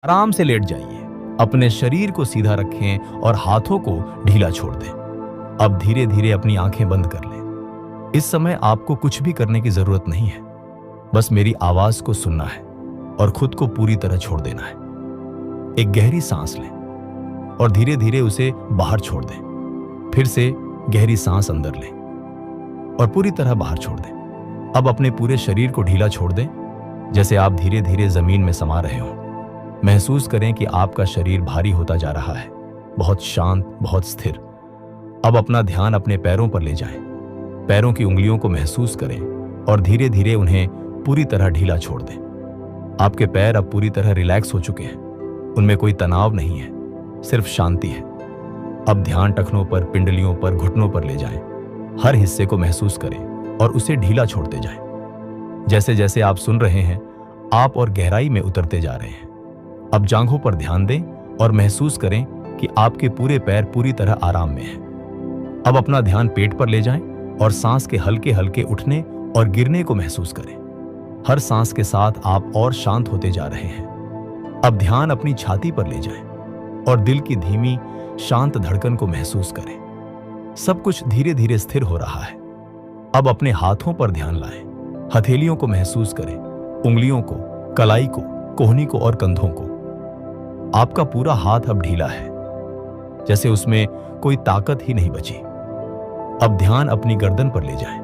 आराम से लेट जाइए, अपने शरीर को सीधा रखें और हाथों को ढीला छोड़ दें। अब धीरे धीरे अपनी आंखें बंद कर लें। इस समय आपको कुछ भी करने की जरूरत नहीं है, बस मेरी आवाज को सुनना है और खुद को पूरी तरह छोड़ देना है। एक गहरी सांस लें और धीरे धीरे उसे बाहर छोड़ दें। फिर से गहरी सांस अंदर लें और पूरी तरह बाहर छोड़ दें। अब अपने पूरे शरीर को ढीला छोड़ दें, जैसे आप धीरे धीरे जमीन में समा रहे हो। महसूस करें कि आपका शरीर भारी होता जा रहा है, बहुत शांत, बहुत स्थिर। अब अपना ध्यान अपने पैरों पर ले जाएं। पैरों की उंगलियों को महसूस करें और धीरे धीरे उन्हें पूरी तरह ढीला छोड़ दें। आपके पैर अब पूरी तरह रिलैक्स हो चुके हैं, उनमें कोई तनाव नहीं है, सिर्फ शांति है। अब ध्यान टखनों पर, पिंडलियों पर, घुटनों पर ले जाएं। हर हिस्से को महसूस करें और उसे ढीला छोड़ते जाएं। जैसे जैसे आप सुन रहे हैं, आप और गहराई में उतरते जा रहे हैं। अब जांघों पर ध्यान दें और महसूस करें कि आपके पूरे पैर पूरी तरह आराम में हैं। अब अपना ध्यान पेट पर ले जाएं और सांस के हल्के हल्के उठने और गिरने को महसूस करें। हर सांस के साथ आप और शांत होते जा रहे हैं। अब ध्यान अपनी छाती पर ले जाएं और दिल की धीमी, शांत धड़कन को महसूस करें। सब कुछ धीरे धीरे स्थिर हो रहा है। अब अपने हाथों पर ध्यान लाएं। हथेलियों को महसूस करें, उंगलियों को, कलाई को, कोहनी को और कंधों को। आपका पूरा हाथ अब ढीला है, जैसे उसमें कोई ताकत ही नहीं बची। अब ध्यान अपनी गर्दन पर ले जाएं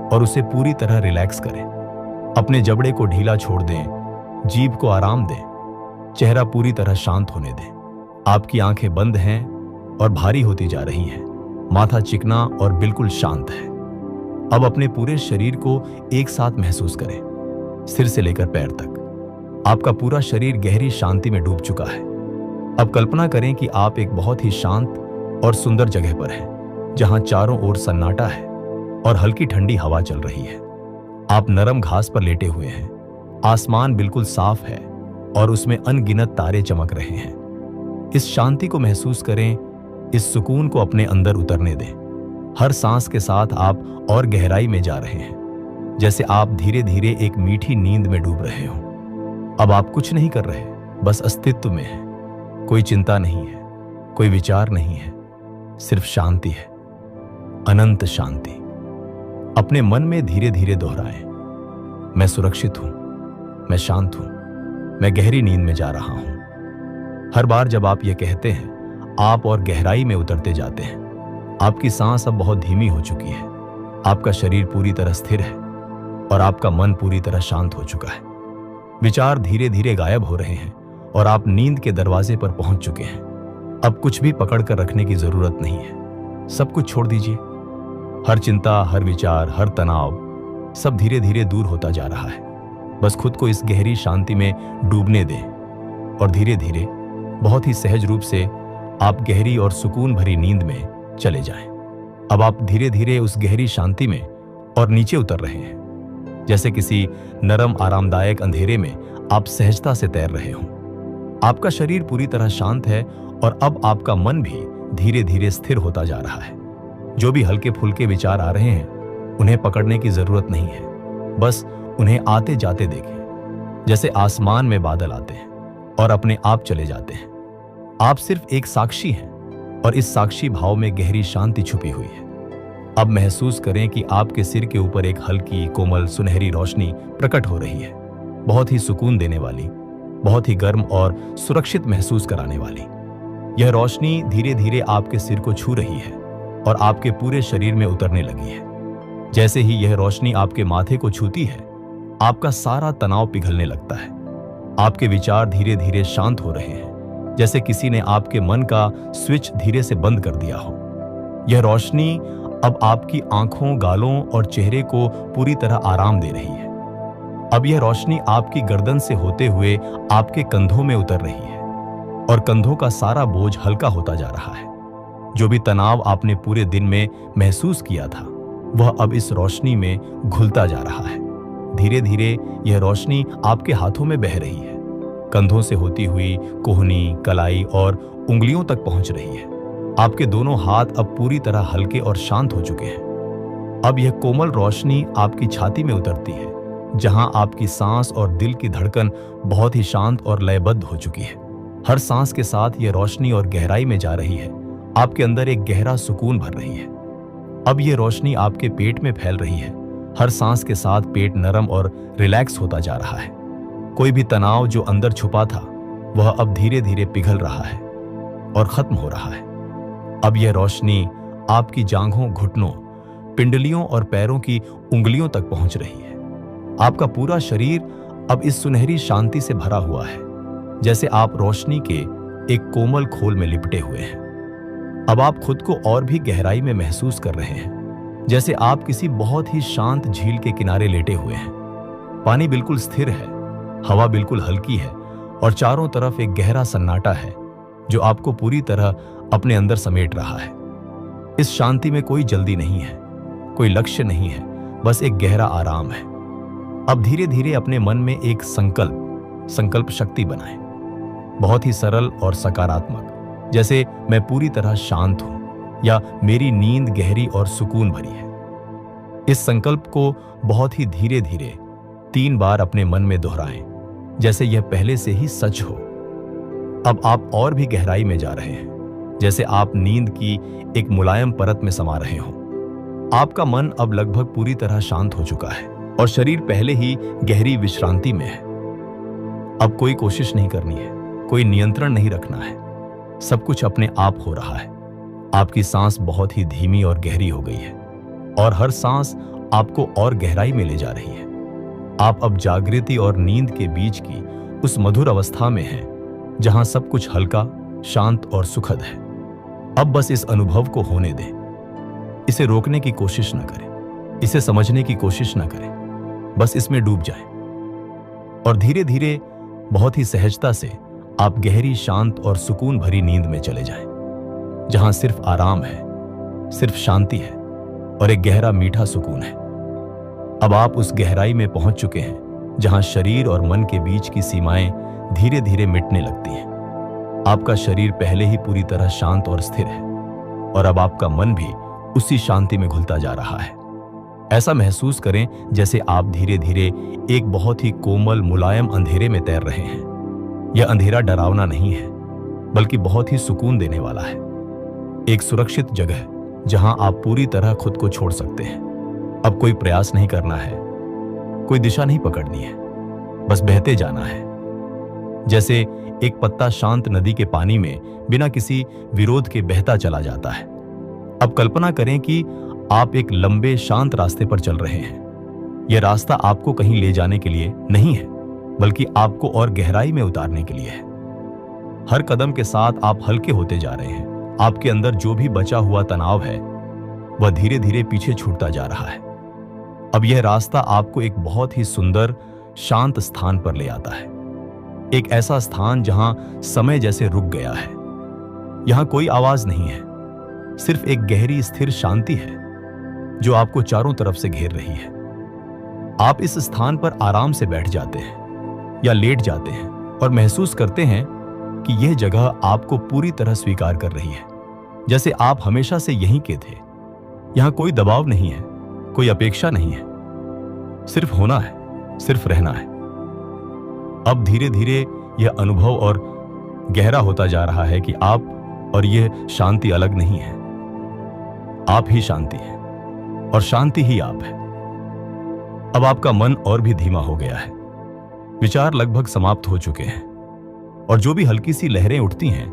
और उसे पूरी तरह रिलैक्स करें। अपने जबड़े को ढीला छोड़ दें, जीभ को आराम दें, चेहरा पूरी तरह शांत होने दें। आपकी आंखें बंद हैं और भारी होती जा रही हैं। माथा चिकना और बिल्कुल शांत है। अब अपने पूरे शरीर को एक साथ महसूस करें, सिर से लेकर पैर तक। आपका पूरा शरीर गहरी शांति में डूब चुका है। अब कल्पना करें कि आप एक बहुत ही शांत और सुंदर जगह पर हैं, जहां चारों ओर सन्नाटा है और हल्की ठंडी हवा चल रही है। आप नरम घास पर लेटे हुए हैं। आसमान बिल्कुल साफ है और उसमें अनगिनत तारे चमक रहे हैं। इस शांति को महसूस करें, इस सुकून को अपने अंदर उतरने दें। हर सांस के साथ आप और गहराई में जा रहे हैं, जैसे आप धीरे धीरे एक मीठी नींद में डूब रहे हो। अब आप कुछ नहीं कर रहे, बस अस्तित्व में हैं। कोई चिंता नहीं है, कोई विचार नहीं है, सिर्फ शांति है, अनंत शांति। अपने मन में धीरे धीरे दोहराएं, मैं सुरक्षित हूं, मैं शांत हूं, मैं गहरी नींद में जा रहा हूं। हर बार जब आप ये कहते हैं, आप और गहराई में उतरते जाते हैं। आपकी सांस अब बहुत धीमी हो चुकी है। आपका शरीर पूरी तरह स्थिर है और आपका मन पूरी तरह शांत हो चुका है। विचार धीरे धीरे गायब हो रहे हैं और आप नींद के दरवाजे पर पहुंच चुके हैं। अब कुछ भी पकड़ कर रखने की जरूरत नहीं है। सब कुछ छोड़ दीजिए। हर चिंता, हर विचार, हर तनाव, सब धीरे धीरे दूर होता जा रहा है। बस खुद को इस गहरी शांति में डूबने दें और धीरे धीरे, बहुत ही सहज रूप से आप गहरी और सुकून भरी नींद में चले जाएं। अब आप धीरे धीरे उस गहरी शांति में और नीचे उतर रहे हैं, जैसे किसी नरम, आरामदायक अंधेरे में आप सहजता से तैर रहे हो। आपका शरीर पूरी तरह शांत है और अब आपका मन भी धीरे धीरे स्थिर होता जा रहा है। जो भी हल्के फुल्के विचार आ रहे हैं, उन्हें पकड़ने की जरूरत नहीं है। बस उन्हें आते जाते देखें, जैसे आसमान में बादल आते हैं और अपने आप चले जाते हैं। आप सिर्फ एक साक्षी हैं और इस साक्षी भाव में गहरी शांति छुपी हुई है। अब महसूस करें कि आपके सिर के ऊपर एक हल्की, कोमल, सुनहरी रोशनी प्रकट हो रही है, बहुत ही सुकून देने वाली, बहुत ही गर्म और सुरक्षित महसूस कराने वाली। यह रोशनी धीरे धीरे आपके सिर को छू रही है और आपके पूरे शरीर में उतरने लगी है। जैसे ही यह रोशनी आपके माथे को छूती है, आपका सारा तनाव पिघलने लगता है। आपके विचार धीरे धीरे शांत हो रहे हैं, जैसे किसी ने आपके मन का स्विच धीरे से बंद कर दिया हो। यह रोशनी अब आपकी आंखों, गालों और चेहरे को पूरी तरह आराम दे रही है। अब यह रोशनी आपकी गर्दन से होते हुए आपके कंधों में उतर रही है और कंधों का सारा बोझ हल्का होता जा रहा है। जो भी तनाव आपने पूरे दिन में महसूस किया था, वह अब इस रोशनी में घुलता जा रहा है। धीरे धीरे यह रोशनी आपके हाथों में बह रही है, कंधों से होती हुई कोहनी, कलाई और उंगलियों तक पहुंच रही है। आपके दोनों हाथ अब पूरी तरह हल्के और शांत हो चुके हैं। अब यह कोमल रोशनी आपकी छाती में उतरती है, जहां आपकी सांस और दिल की धड़कन बहुत ही शांत और लयबद्ध हो चुकी है। हर सांस के साथ यह रोशनी और गहराई में जा रही है, आपके अंदर एक गहरा सुकून भर रही है। अब यह रोशनी आपके पेट में फैल रही है। हर सांस के साथ पेट नरम और रिलैक्स होता जा रहा है। कोई भी तनाव जो अंदर छुपा था वह अब धीरे धीरे पिघल रहा है और खत्म हो रहा है। अब यह रोशनी आपकी जांघों, घुटनों, पिंडलियों और पैरों की उंगलियों तक पहुंच रही है। आपका पूरा शरीर अब इस सुनहरी शांति से भरा हुआ है, जैसे आप रोशनी के एक कोमल खोल में लिपटे हुए हैं। अब आप खुद को और भी गहराई में महसूस कर रहे हैं, जैसे आप किसी बहुत ही शांत झील के किनारे लेटे हुए हैं। पानी बिल्कुल स्थिर है, हवा बिल्कुल हल्की है और चारों तरफ एक गहरा सन्नाटा है जो आपको पूरी तरह अपने अंदर समेट रहा है। इस शांति में कोई जल्दी नहीं है, कोई लक्ष्य नहीं है, बस एक गहरा आराम है। अब धीरे धीरे अपने मन में एक संकल्प शक्ति बनाएं, बहुत ही सरल और सकारात्मक, जैसे मैं पूरी तरह शांत हूं या मेरी नींद गहरी और सुकून भरी है। इस संकल्प को बहुत ही धीरे धीरे 3 बार अपने मन में दोहराएं, जैसे यह पहले से ही सच हो। अब आप और भी गहराई में जा रहे हैं, जैसे आप नींद की एक मुलायम परत में समा रहे हो। आपका मन अब लगभग पूरी तरह शांत हो चुका है और शरीर पहले ही गहरी विश्रांति में है। अब कोई कोशिश नहीं करनी है, कोई नियंत्रण नहीं रखना है, सब कुछ अपने आप हो रहा है। आपकी सांस बहुत ही धीमी और गहरी हो गई है और हर सांस आपको और गहराई में ले जा रही है। आप अब जागृति और नींद के बीच की उस मधुर अवस्था में हैं, जहां सब कुछ हल्का, शांत और सुखद है। अब बस इस अनुभव को होने दें। इसे रोकने की कोशिश न करें, इसे समझने की कोशिश न करें, बस इसमें डूब जाएं। और धीरे धीरे बहुत ही सहजता से आप गहरी, शांत और सुकून भरी नींद में चले जाएं, जहां सिर्फ आराम है, सिर्फ शांति है और एक गहरा मीठा सुकून है। अब आप उस गहराई में पहुंच चुके हैं जहां शरीर और मन के बीच की सीमाएं धीरे धीरे मिटने लगती हैं। आपका शरीर पहले ही पूरी तरह शांत और स्थिर है और अब आपका मन भी उसी शांति में घुलता जा रहा है। ऐसा महसूस करें जैसे आप धीरे धीरे एक बहुत ही कोमल, मुलायम अंधेरे में तैर रहे हैं। यह अंधेरा डरावना नहीं है, बल्कि बहुत ही सुकून देने वाला है। एक सुरक्षित जगह जहां आप पूरी तरह खुद को छोड़ सकते हैं। अब कोई प्रयास नहीं करना है, कोई दिशा नहीं पकड़नी है, बस बहते जाना है। जैसे एक पत्ता शांत नदी के पानी में बिना किसी विरोध के बहता चला जाता है। अब कल्पना करें कि आप एक लंबे, शांत रास्ते पर चल रहे हैं। यह रास्ता आपको कहीं ले जाने के लिए नहीं है, बल्कि आपको और गहराई में उतारने के लिए है। हर कदम के साथ आप हल्के होते जा रहे हैं। आपके अंदर जो भी बचा हुआ तनाव है वह धीरे धीरे पीछे छूटता जा रहा है। अब यह रास्ता आपको एक बहुत ही सुंदर, शांत स्थान पर ले आता है। एक ऐसा स्थान जहां समय जैसे रुक गया है। यहां कोई आवाज नहीं है, सिर्फ एक गहरी, स्थिर शांति है जो आपको चारों तरफ से घेर रही है। आप इस स्थान पर आराम से बैठ जाते हैं या लेट जाते हैं और महसूस करते हैं कि यह जगह आपको पूरी तरह स्वीकार कर रही है, जैसे आप हमेशा से यहीं के थे। यहां कोई दबाव नहीं है, कोई अपेक्षा नहीं है, सिर्फ होना है, सिर्फ रहना है। अब धीरे धीरे यह अनुभव और गहरा होता जा रहा है कि आप और यह शांति अलग नहीं है। आप ही शांति है और शांति ही आप है। अब आपका मन और भी धीमा हो गया है। विचार लगभग समाप्त हो चुके हैं और जो भी हल्की सी लहरें उठती हैं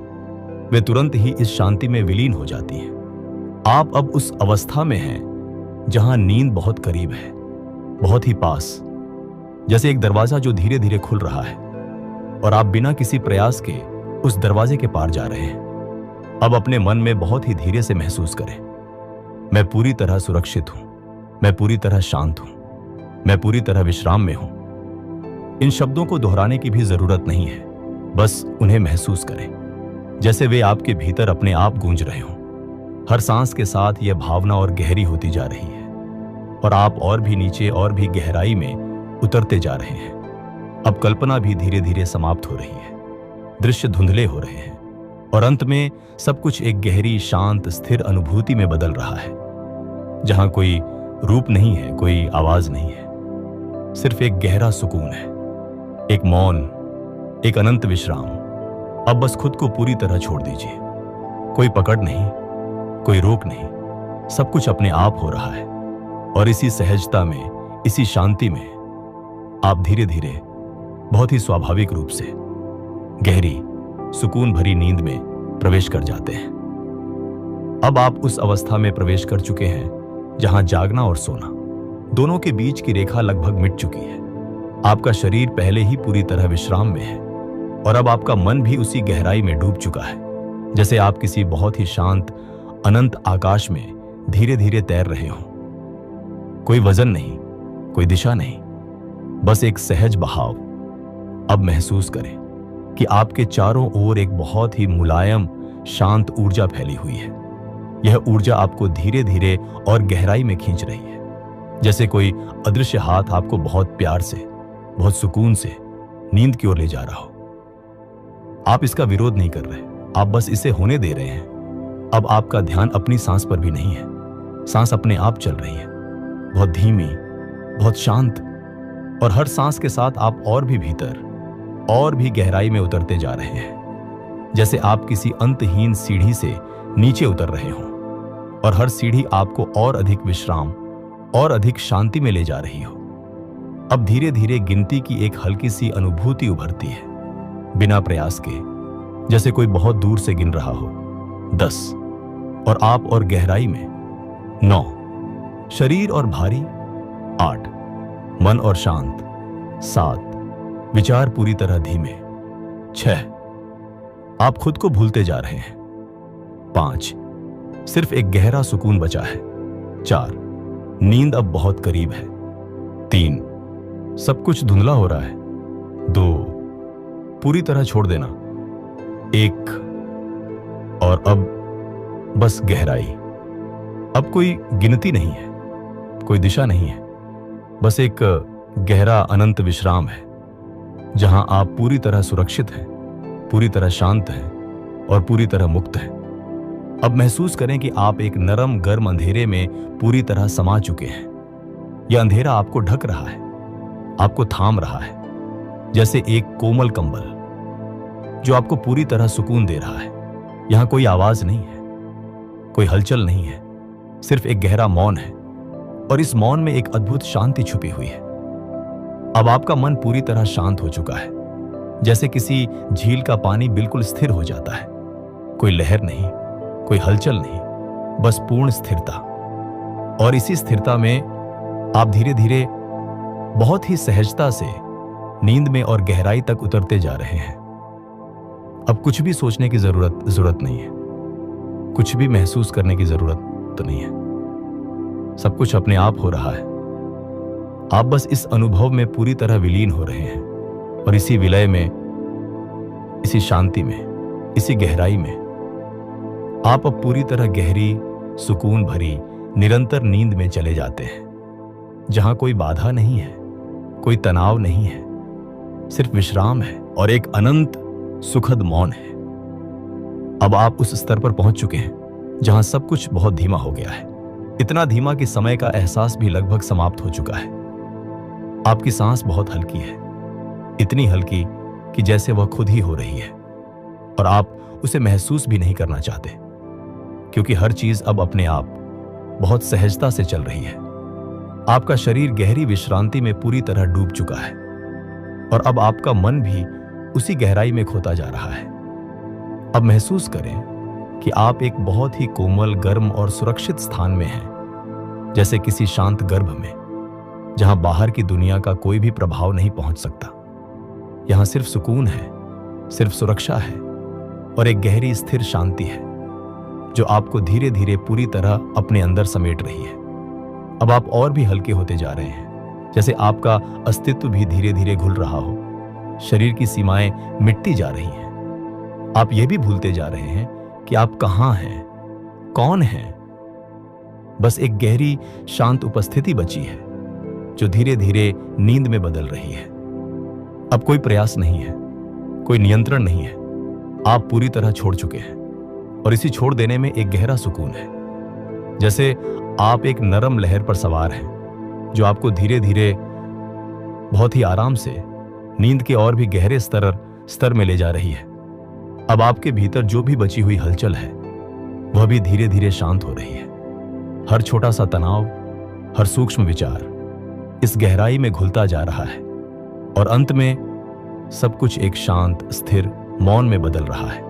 वे तुरंत ही इस शांति में विलीन हो जाती हैं। आप अब उस अवस्था में हैं जहां नींद बहुत करीब है, बहुत ही पास, जैसे एक दरवाजा जो धीरे धीरे खुल रहा है और आप बिना किसी प्रयास के उस दरवाजे के पार जा रहे हैं। अब अपने मन में बहुत ही धीरे से महसूस करें, मैं पूरी तरह सुरक्षित हूं, मैं पूरी तरह शांत हूं, मैं पूरी तरह विश्राम में हूं। इन शब्दों को दोहराने की भी जरूरत नहीं है, बस उन्हें महसूस करें जैसे वे आपके भीतर अपने आप गूंज रहे हों। हर सांस के साथ यह भावना और गहरी होती जा रही है और आप और भी नीचे और भी गहराई में उतरते जा रहे हैं। अब कल्पना भी धीरे धीरे समाप्त हो रही है, दृश्य धुंधले हो रहे हैं और अंत में सब कुछ एक गहरी, शांत, स्थिर अनुभूति में बदल रहा है, जहां कोई रूप नहीं है, कोई आवाज नहीं है, सिर्फ एक गहरा सुकून है, एक मौन, एक अनंत विश्राम। अब बस खुद को पूरी तरह छोड़ दीजिए। कोई पकड़ नहीं, कोई रोक नहीं, सब कुछ अपने आप हो रहा है। और इसी सहजता में, इसी शांति में आप धीरे धीरे, बहुत ही स्वाभाविक रूप से गहरी सुकून भरी नींद में प्रवेश कर जाते हैं। अब आप उस अवस्था में प्रवेश कर चुके हैं जहां जागना और सोना दोनों के बीच की रेखा लगभग मिट चुकी है। आपका शरीर पहले ही पूरी तरह विश्राम में है और अब आपका मन भी उसी गहराई में डूब चुका है, जैसे आप किसी बहुत ही शांत अनंत आकाश में धीरे धीरे तैर रहे हों। कोई वजन नहीं, कोई दिशा नहीं, बस एक सहज बहाव। अब महसूस करें कि आपके चारों ओर एक बहुत ही मुलायम शांत ऊर्जा फैली हुई है। यह ऊर्जा आपको धीरे धीरे और गहराई में खींच रही है, जैसे कोई अदृश्य हाथ आपको बहुत प्यार से, बहुत सुकून से नींद की ओर ले जा रहा हो। आप इसका विरोध नहीं कर रहे, आप बस इसे होने दे रहे हैं। अब आपका ध्यान अपनी सांस पर भी नहीं है, सांस अपने आप चल रही है, बहुत धीमी, बहुत शांत। और हर सांस के साथ आप और भी भीतर, और भी गहराई में उतरते जा रहे हैं, जैसे आप किसी अंतहीन सीढ़ी से नीचे उतर रहे हों और हर सीढ़ी आपको और अधिक विश्राम और अधिक शांति में ले जा रही हो। अब धीरे धीरे गिनती की एक हल्की सी अनुभूति उभरती है, बिना प्रयास के, जैसे कोई बहुत दूर से गिन रहा हो। 10 और आप और गहराई में 9, शरीर और भारी 8, मन और शांत 7, विचार पूरी तरह धीमे 6, आप खुद को भूलते जा रहे हैं 5, सिर्फ एक गहरा सुकून बचा है 4, नींद अब बहुत करीब है 3, सब कुछ धुंधला हो रहा है 2, पूरी तरह छोड़ देना 1, और अब बस गहराई। अब कोई गिनती नहीं है, कोई दिशा नहीं है, बस एक गहरा अनंत विश्राम है, जहां आप पूरी तरह सुरक्षित हैं, पूरी तरह शांत हैं और पूरी तरह मुक्त हैं। अब महसूस करें कि आप एक नरम गर्म अंधेरे में पूरी तरह समा चुके हैं। यह अंधेरा आपको ढक रहा है, आपको थाम रहा है, जैसे एक कोमल कंबल जो आपको पूरी तरह सुकून दे रहा है। यहां कोई आवाज नहीं है, कोई हलचल नहीं है, सिर्फ एक गहरा मौन है, और इस मौन में एक अद्भुत शांति छुपी हुई है। अब आपका मन पूरी तरह शांत हो चुका है, जैसे किसी झील का पानी बिल्कुल स्थिर हो जाता है। कोई लहर नहीं, कोई हलचल नहीं, बस पूर्ण स्थिरता। और इसी स्थिरता में आप धीरे धीरे, बहुत ही सहजता से नींद में और गहराई तक उतरते जा रहे हैं। अब कुछ भी सोचने की जरूरत नहीं है, कुछ भी महसूस करने की जरूरत तो नहीं है, सब कुछ अपने आप हो रहा है। आप बस इस अनुभव में पूरी तरह विलीन हो रहे हैं और इसी विलय में, इसी शांति में, इसी गहराई में आप अब पूरी तरह गहरी, सुकून भरी, निरंतर नींद में चले जाते हैं, जहां कोई बाधा नहीं है, कोई तनाव नहीं है, सिर्फ विश्राम है और एक अनंत सुखद मौन है। अब आप उस स्तर पर पहुंच चुके हैं जहां सब कुछ बहुत धीमा हो गया है, इतना धीमा कि समय का एहसास भी लगभग समाप्त हो चुका है। आपकी सांस बहुत हल्की है, इतनी हल्की कि जैसे वह खुद ही हो रही है, और आप उसे महसूस भी नहीं करना चाहते, क्योंकि हर चीज अब अपने आप बहुत सहजता से चल रही है। आपका शरीर गहरी विश्रांति में पूरी तरह डूब चुका है और अब आपका मन भी उसी गहराई में खोता जा रहा है। अब महसूस करें कि आप एक बहुत ही कोमल, गर्म और सुरक्षित स्थान में हैं, जैसे किसी शांत गर्भ में, जहां बाहर की दुनिया का कोई भी प्रभाव नहीं पहुंच सकता। यहां सिर्फ सुकून है, सिर्फ सुरक्षा है और एक गहरी स्थिर शांति है जो आपको धीरे धीरे पूरी तरह अपने अंदर समेट रही है। अब आप और भी हल्के होते जा रहे हैं, जैसे आपका अस्तित्व भी धीरे धीरे घुल रहा हो। शरीर की सीमाएं मिटती जा रही हैं। आप यह भी भूलते जा रहे हैं कि आप कहां हैं, कौन हैं। बस एक गहरी शांत उपस्थिति बची है जो धीरे धीरे नींद में बदल रही है। अब कोई प्रयास नहीं है, कोई नियंत्रण नहीं है, आप पूरी तरह छोड़ चुके हैं और इसी छोड़ देने में एक गहरा सुकून है, जैसे आप एक नरम लहर पर सवार हैं जो आपको धीरे धीरे बहुत ही आराम से नींद के और भी गहरे स्तर में ले जा रही है। अब आपके भीतर जो भी बची हुई हलचल है वह भी धीरे धीरे शांत हो रही है। हर छोटा सा तनाव, हर सूक्ष्म विचार इस गहराई में घुलता जा रहा है और अंत में सब कुछ एक शांत, स्थिर मौन में बदल रहा है।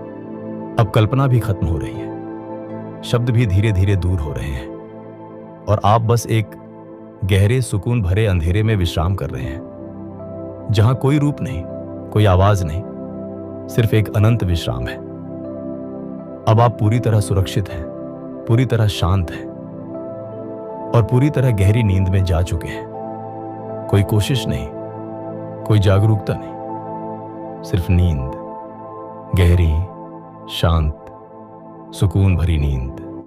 अब कल्पना भी खत्म हो रही है, शब्द भी धीरे धीरे दूर हो रहे हैं और आप बस एक गहरे सुकून भरे अंधेरे में विश्राम कर रहे हैं, जहां कोई रूप नहीं, कोई आवाज नहीं, सिर्फ एक अनंत विश्राम है। अब आप पूरी तरह सुरक्षित हैं, पूरी तरह शांत हैं और पूरी तरह गहरी नींद में जा चुके हैं। कोई कोशिश नहीं, कोई जागरूकता नहीं, सिर्फ नींद, गहरी, शांत, सुकून भरी नींद।